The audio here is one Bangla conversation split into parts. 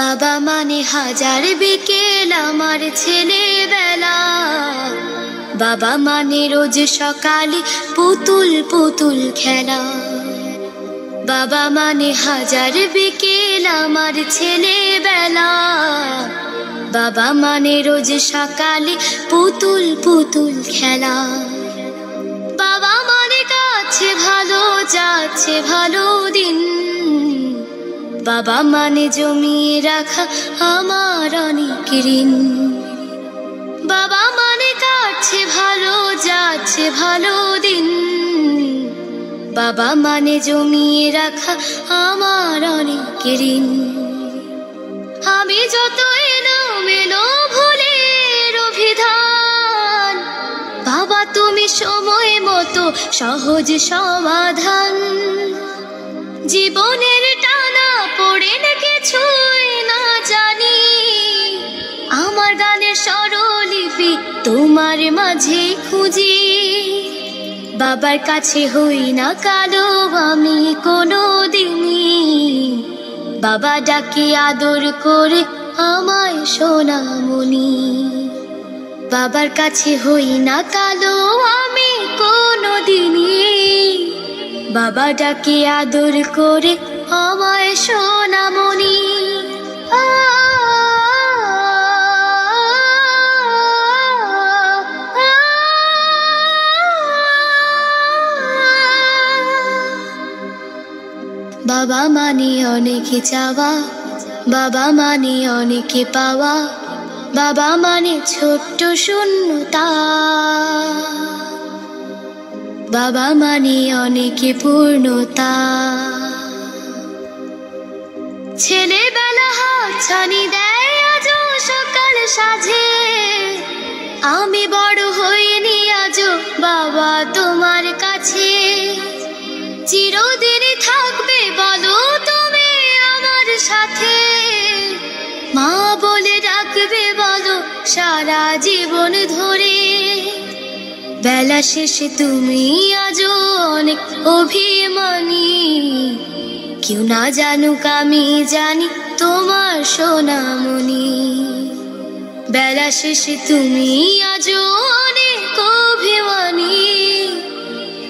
বাবা মানে হাজার বিকেল আমার ছেলেবেলা। বাবা মানে রোজ সকালে পুতুল পুতুল খেলা। বাবা মানে হাজার বিকেল আমার ছেলেবেলা। বাবা মানে রোজ সকালে পুতুল পুতুল খেলা। বাবা মানে কাছে ভালো যাচ্ছে ভালো দিন। বাবা মানে জমিয়ে রাখা আমার অনেক ঋণ। বাবা মানে কাছে ভালো যাচ্ছে ভালো দিন। বাবা মানে জমিয়ে রাখা আমার অনেক ঋণ। আমি যত এলোমেলো ভুলের অভিধান, বাবা তুমি সময় মতো সহজ সমাধান। জীবনের টানা পড়ে না কিছুই না জানি, আমার গানের স্বরলিপি তোমার মাঝে খুঁজি। বাবার কাছে হই না কালো আমি কোনো দিনই, বাবা ডাকে আদর করে আমায় সোনামণি। বাবার কাছে হই না কালো আমি কোনো দিনই, বাবা ডাকে আদর করে আমায় সোনামণি। বাবা মানে অনেক চাওয়া, বাবা মানে অনেক পাওয়া। বাবা মানে ছোট্ট শূন্যতা, বাবা মানে অনেক পূর্ণতা। ছেলেবেলা হাতছানি দেয় আজও সকাল সাজে, আমি বড় হইনি আজও বাবা তোমার কাছে। চিরদিনই থাকবে বলো তুমি আমার সাথে, মা বলে ডাকবে বলো সারা জীবন ধরে। বেলা শেষে তুমি আজও অনেক অভিমানী, কেউ না জানুক আমি জানি তোমার সোনামণি। বেলা শেষে তুমি আজও অনেক অভিমানী,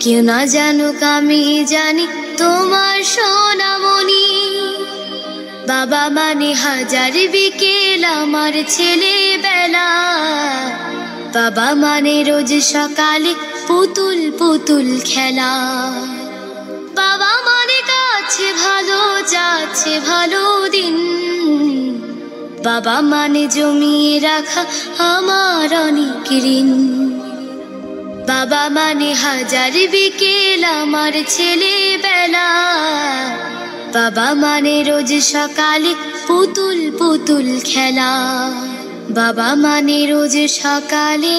কেউ না জানুক আমি জানি তোমার সোনামণি। বাবা মানে হাজার বিকেল আমার ছেলেবেলা। বাবা মানে রোজ সকালে পুতুল পুতুল খেলা। বাবা মানে কাছে ভালো যাচ্ছে ভালো দিন। বাবা মানে জমিয়ে রাখা আমার অনেক ঋণ। বাবা মানে হাজার বিকেল আমার ছেলেবেলা। বাবা মানে রোজ সকালে পুতুল পুতুল খেলা। বাবা মানে রোজ সকালে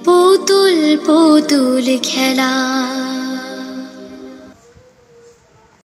পুতুল পুতুল খেলা।